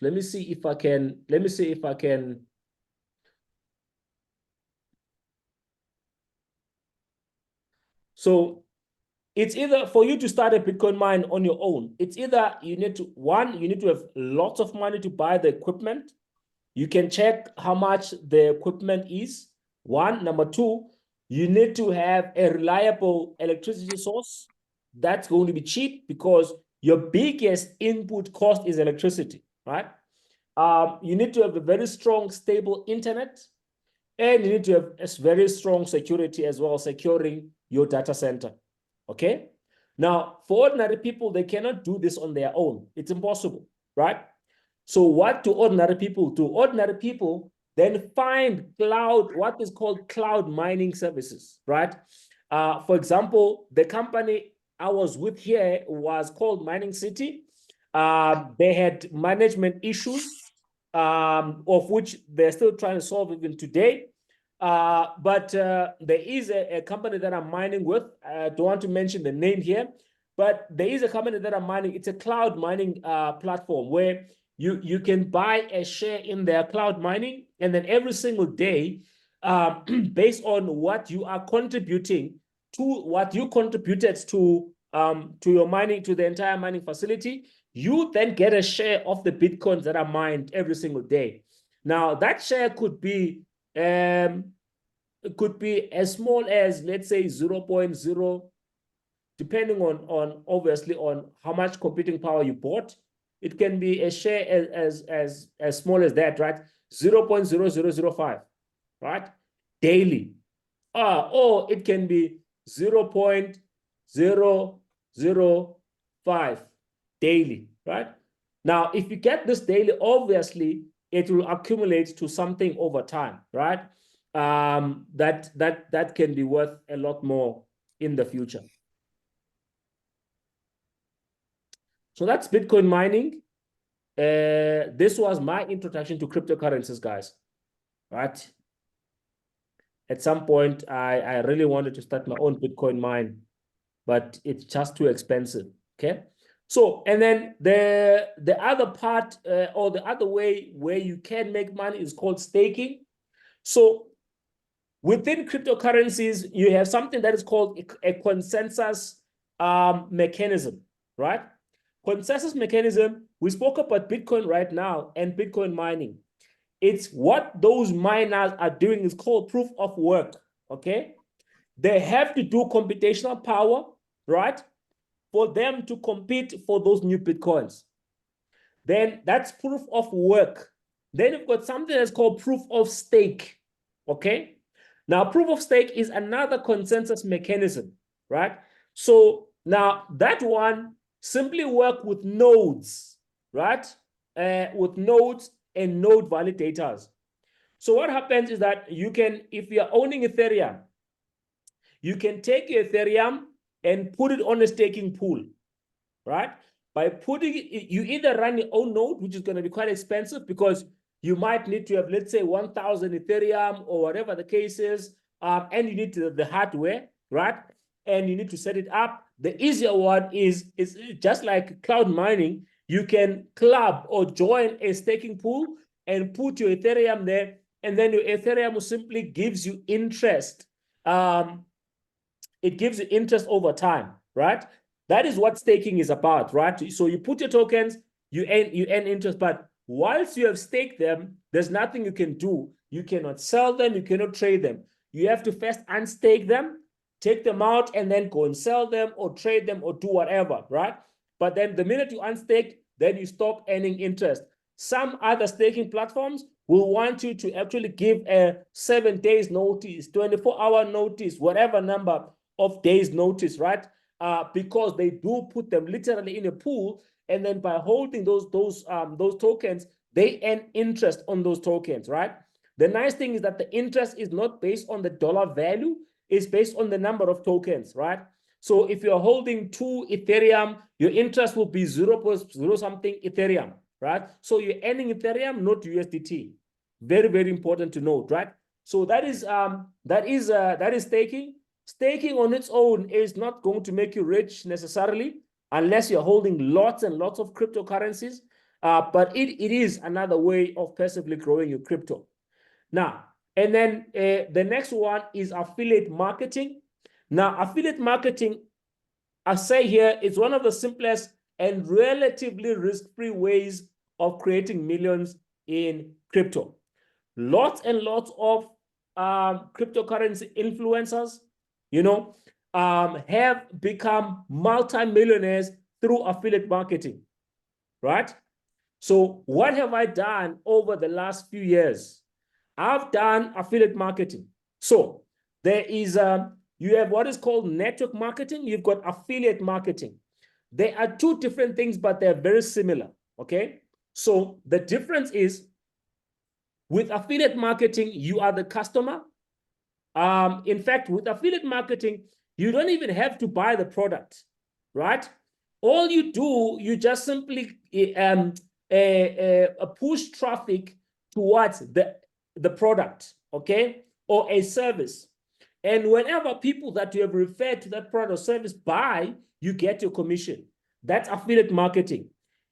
let me see if I can. So it's either for you to start a Bitcoin mine on your own. It's either you need to have lots of money to buy the equipment. You can check how much the equipment is. One. Number two, you need to have a reliable electricity source. That's going to be cheap because your biggest input cost is electricity, right? You need to have a very strong, stable internet, and you need to have a very strong security as well, securing your data center, okay? Now, for ordinary people, they cannot do this on their own. It's impossible, right? So what do ordinary people do? Ordinary people then find what is called cloud mining services, right? For example, the company I was with here was called Mining City. They had management issues, of which they're still trying to solve even today. But there is a company that I'm mining with. I don't want to mention the name here, but there is a company that I'm mining. It's a cloud mining platform where you can buy a share in their cloud mining, and then every single day, based on what you are contributing to, what you contributed to your mining, to the entire mining facility, you then get a share of the Bitcoins that are mined every single day. Now, that share could be as small as, let's say, 0.0, depending on obviously on how much computing power you bought. It can be a share as small as that, right? 0.0005, right? Daily. Or it can be 0.005 daily, right? Now, if you get this daily, obviously, it will accumulate to something over time, right? That can be worth a lot more in the future. So that's Bitcoin mining. This was my introduction to cryptocurrencies, guys, right? At some point, I really wanted to start my own Bitcoin mine, but it's just too expensive, okay? So, and then the other part or the other way where you can make money is called staking. So within cryptocurrencies, you have something that is called a consensus mechanism, right? Consensus mechanism, we spoke about Bitcoin right now and Bitcoin mining. It's what those miners are doing is called proof of work, okay? They have to do computational power, right? For them to compete for those new Bitcoins. Then that's proof of work. Then you've got something that's called proof of stake. Okay. Now, proof of stake is another consensus mechanism, right? So now that one simply work with nodes, right? With nodes and node validators. So what happens is that you can, if you're owning Ethereum, you can take your Ethereum and put it on a staking pool, right? By putting it, you either run your own node, which is going to be quite expensive because you might need to have, let's say, 1,000 Ethereum or whatever the case is, and you need the hardware, right? And you need to set it up. The easier one is just like cloud mining. You can club or join a staking pool and put your Ethereum there, and then your Ethereum will simply gives you interest. It gives you interest over time, right? That is what staking is about, right? So you put your tokens, you earn interest, but once you have staked them, there's nothing you can do. You cannot sell them, you cannot trade them. You have to first unstake them, take them out, and then go and sell them or trade them or do whatever, right? But then the minute you unstake, then you stop earning interest. Some other staking platforms will want you to actually give a 7 days notice, 24-hour notice, whatever number of days notice, right? Because they do put them literally in a pool, and then by holding those tokens, they earn interest on those tokens, right? The nice thing is that the interest is not based on the dollar value, it's based on the number of tokens, right? So if you're holding 2 Ethereum, your interest will be 0.0 something Ethereum, right? So you're earning Ethereum, not USDT. Very, very important to note, right? So that is staking. Staking on its own is not going to make you rich necessarily unless you're holding lots and lots of cryptocurrencies. But it is another way of passively growing your crypto. Now, and then the next one is affiliate marketing. Now, affiliate marketing, I say here, is one of the simplest and relatively risk-free ways of creating millions in crypto. Lots and lots of cryptocurrency influencers, have become multi-millionaires through affiliate marketing, right? So what have I done over the last few years? I've done affiliate marketing. So there is, you have what is called network marketing. You've got affiliate marketing. They are two different things, but they're very similar, okay? So the difference is with affiliate marketing, you are the customer. In fact, with affiliate marketing, you don't even have to buy the product, right? All you do, you just simply push traffic towards the product, okay, or a service. And whenever people that you have referred to that product or service buy, you get your commission. That's affiliate marketing.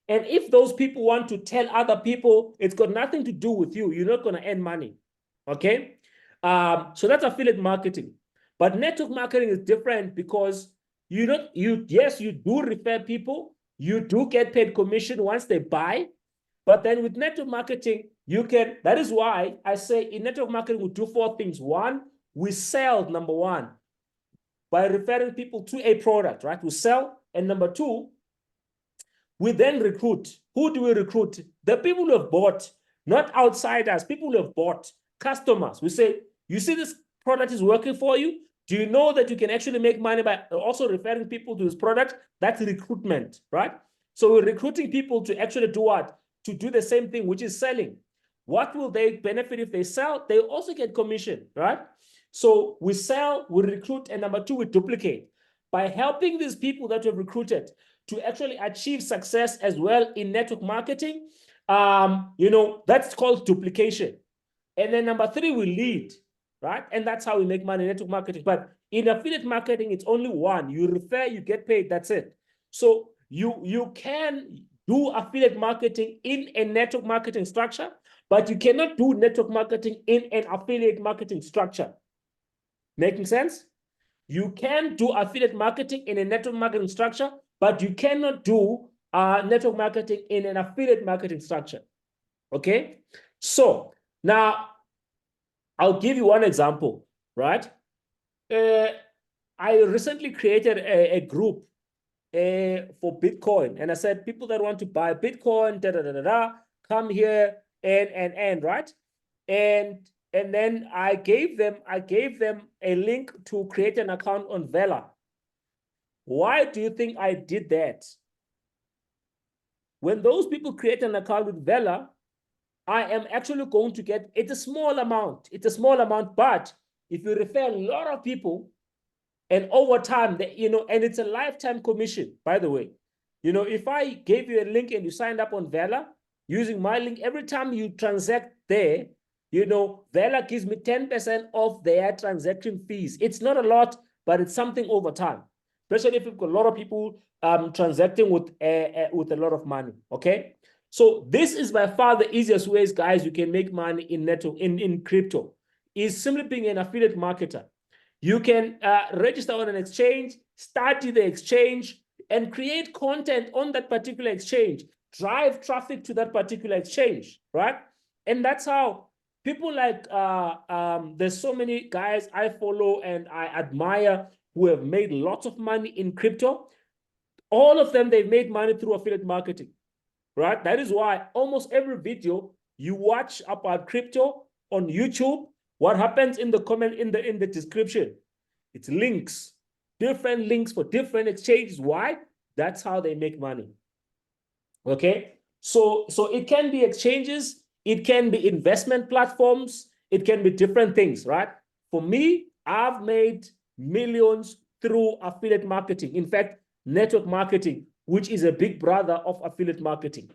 And if those people want to tell other people, it's got nothing to do with you. You're not going to earn money, okay? So that's affiliate marketing. But network marketing is different because yes, you do refer people, you do get paid commission once they buy, but then with network marketing, that is why I say in network marketing, we do 4 things. 1, we sell, number 1, by referring people to a product, right? We sell. And number 2, we then recruit. Who do we recruit? The people who have bought, not outsiders, people who have bought, customers. We say, you see this product is working for you? Do you know that you can actually make money by also referring people to this product? That's recruitment, right? So we're recruiting people to actually do what? To do the same thing, which is selling. What will they benefit if they sell? They also get commission, right? So we sell, we recruit, and number 2, we duplicate. By helping these people that we've recruited to actually achieve success as well in network marketing, that's called duplication. And then number 3, we lead, right? And that's how we make money in network marketing. But in affiliate marketing, it's only 1. You refer, you get paid, that's it. So you can do affiliate marketing in a network marketing structure, but you cannot do network marketing in an affiliate marketing structure. Making sense? You can do affiliate marketing in a network marketing structure, but you cannot do network marketing in an affiliate marketing structure. Okay? So now I'll give you one example, right? I recently created a group, for Bitcoin. And I said, people that want to buy Bitcoin, come here and right? And then I gave them a link to create an account on Vela. Why do you think I did that? When those people create an account with Vela, I am actually going to get, it's a small amount, but if you refer a lot of people, and over time, and it's a lifetime commission, by the way. If I gave you a link and you signed up on Vela, using my link, every time you transact there, Vela gives me 10% of their transaction fees. It's not a lot, but it's something over time, especially if you've got a lot of people transacting with a lot of money, okay? So this is by far the easiest ways, guys, you can make money in crypto, is simply being an affiliate marketer. You can register on an exchange, study the exchange, and create content on that particular exchange, drive traffic to that particular exchange, right? And that's how people like, there's so many guys I follow and I admire who have made lots of money in crypto. All of them, they've made money through affiliate marketing, right? That is why almost every video you watch about crypto on YouTube, what happens in the comment, in the description, it's links, different links for different exchanges. Why? That's how they make money. Okay, so it can be exchanges, it can be investment platforms, it can be different things, right? For me, I've made millions through affiliate marketing. In fact, network marketing, which is a big brother of affiliate marketing,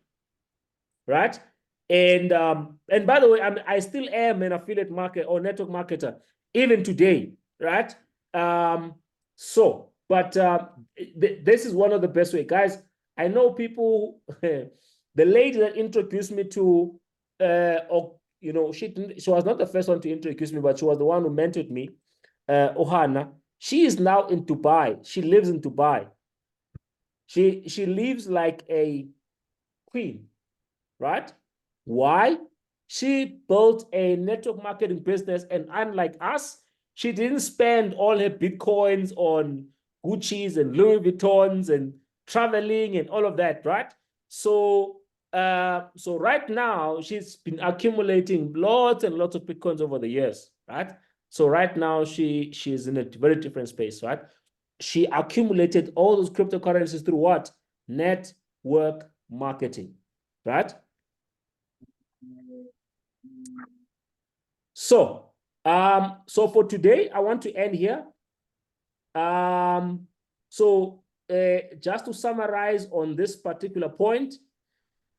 right? And by the way, I still am an affiliate market or network marketer even today, right? This is one of the best way, guys. I know people. The lady that introduced me to, she was not the first one to introduce me, but she was the one who mentored me. Ohana. She is now in Dubai. She lives in Dubai. She lives like a queen, right? Why? She built a network marketing business, and unlike us, she didn't spend all her Bitcoins on Gucci's and Louis Vuittons and traveling and all of that, right? So right now, she's been accumulating lots and lots of Bitcoins over the years, right? So right now, she's in a very different space, right? She accumulated all those cryptocurrencies through what? Network marketing, right? So for today, I want to end here. Just to summarize on this particular point,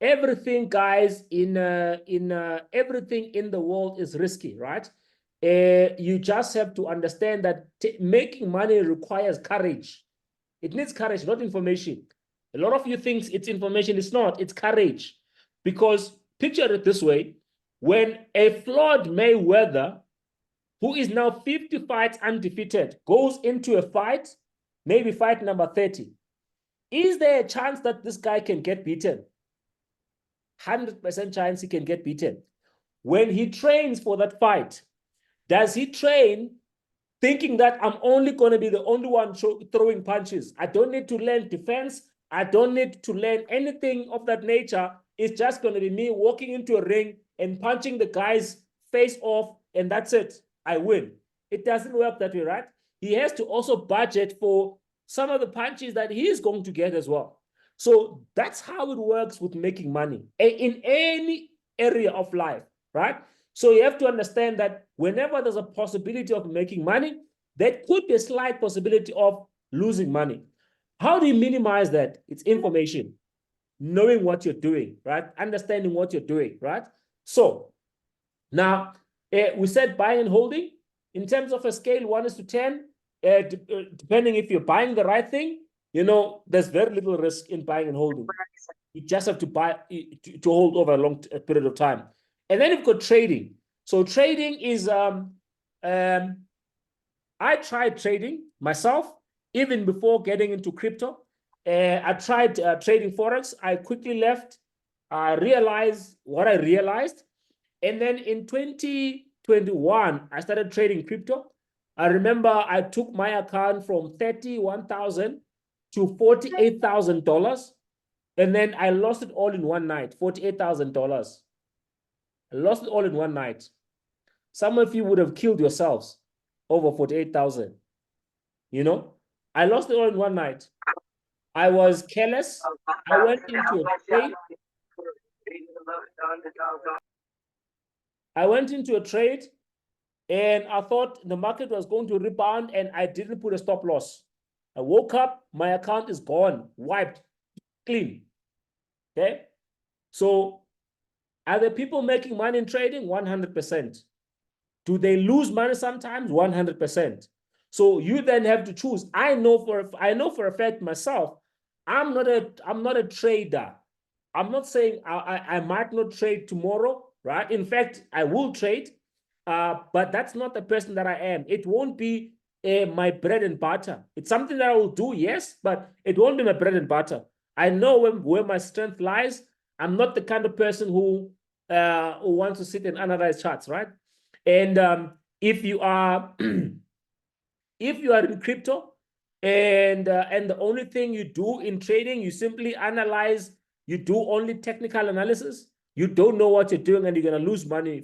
everything, guys, everything in the world is risky, right? You just have to understand that making money requires courage. It needs courage, not information. A lot of you think it's information. It's not. It's courage. Because picture it this way. When a Floyd Mayweather, who is now 50 fights undefeated, goes into a fight, maybe fight number 30, is there a chance that this guy can get beaten? 100% chance he can get beaten. When he trains for that fight, does he train thinking that I'm only going to be the only one throwing punches? I don't need to learn defense. I don't need to learn anything of that nature. It's just going to be me walking into a ring and punching the guy's face off, and that's it. I win. It doesn't work that way, right? He has to also budget for some of the punches that he is going to get as well. So that's how it works with making money in any area of life, right? So you have to understand that whenever there's a possibility of making money, there could be a slight possibility of losing money. How do you minimize that? It's information, knowing what you're doing, right? Understanding what you're doing, right? So now we said buying and holding. In terms of a scale, 1 is to 10, depending if you're buying the right thing, there's very little risk in buying and holding. You just have to buy to hold over a long period of time. And then you've got trading. So trading is, I tried trading myself, even before getting into crypto. I tried trading Forex. I quickly left. I realized what I realized. And then in 2021, I started trading crypto. I remember I took my account from 31,000 to $48,000. And then I lost it all in one night, $48,000. I lost it all in one night. Some of you would have killed yourselves over 48,000. You know, I lost it all in one night. I was careless. I went into a trade. I went into a trade and I thought the market was going to rebound and I didn't put a stop loss. I woke up, my account is gone, wiped, clean. Okay. So are the people making money in trading? 100%. Do they lose money sometimes? 100%. So you then have to choose. I know for a fact myself, I'm not a trader. I'm not saying I might not trade tomorrow, right? In fact, I will trade, but that's not the person that I am. It won't be my bread and butter. It's something that I will do, yes, but it won't be my bread and butter. I know where my strength lies. I'm not the kind of person who wants to sit and analyze charts, right? And if you are if you are in crypto and the only thing you do in trading, you simply analyze, you do only technical analysis, you don't know what you're doing and you're going to lose money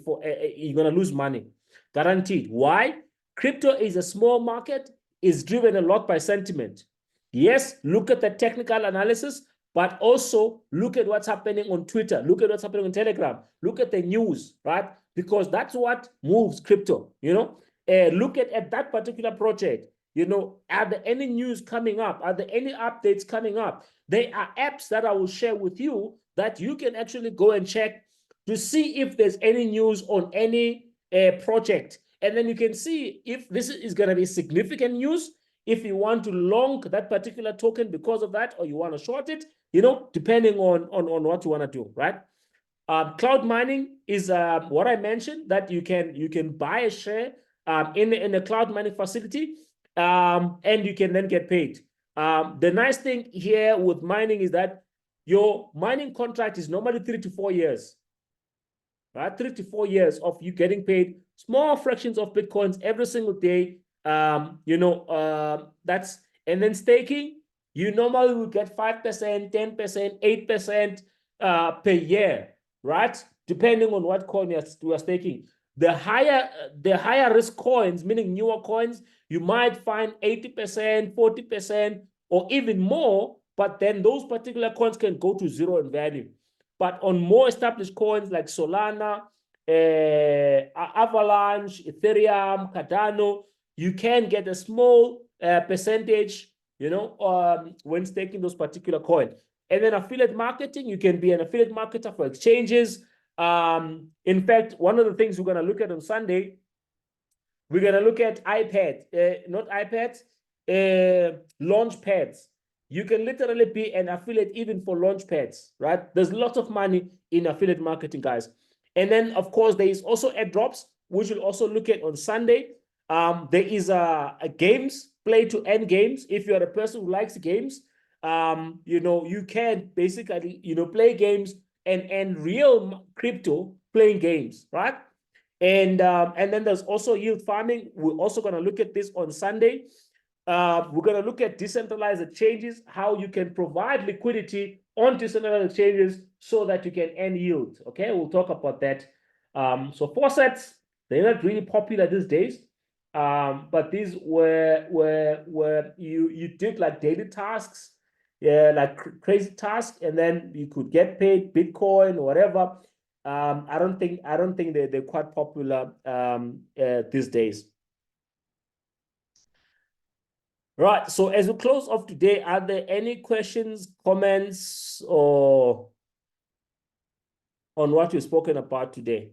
you're going to lose money, guaranteed. Why? Crypto is a small market, is driven a lot by sentiment. Yes, look at the technical analysis, but also look at what's happening on Twitter, look at what's happening on Telegram, look at the news, right? Because that's what moves crypto, you know. Look at that particular project. You know, are there any news coming up? Are there any updates coming up? There are apps that I will share with you that you can actually go and check to see if there's any news on any project. And then you can see if this is going to be significant news, if you want to long that particular token because of that, or you want to short it, you know, depending on what you want to do, right? Cloud mining is what I mentioned, that you can buy a share in a cloud mining facility, and you can then get paid. The nice thing here with mining is that your mining contract is normally 3 to 4 years, right? 3 to 4 years of you getting paid small fractions of Bitcoins every single day. You know, and then staking, you normally will get 5%, 10%, 8% per year, right? Depending on what coin you are staking. The higher risk coins, meaning newer coins, you might find 80%, 40%, or even more, but then those particular coins can go to zero in value. But on more established coins like Solana, Avalanche, Ethereum, Cardano, you can get a small percentage, you know, when staking those particular coins. And then affiliate marketing, you can be an affiliate marketer for exchanges. In fact, one of the things we're going to look at on Sunday, we're going to look at not iPads, launch pads. You can literally be an affiliate even for launch pads, right? There's lots of money in affiliate marketing, guys. And then, of course, there is also airdrops, which we'll also look at on Sunday. There is a games, play to earn games. If you're a person who likes games, you know, you can basically, you know, play games and real crypto playing games, right? And then there's also yield farming. We're also going to look at this on Sunday. We're going to look at decentralized exchanges, how you can provide liquidity on decentralized exchanges so that you can earn yield. Okay, we'll talk about that. So faucets, they're not really popular these days, but these were you did like daily tasks, yeah, like crazy tasks, and then you could get paid Bitcoin or whatever. I don't think they're quite popular these days. Right. So as we close off today, are there any questions, comments, or on what we've spoken about today?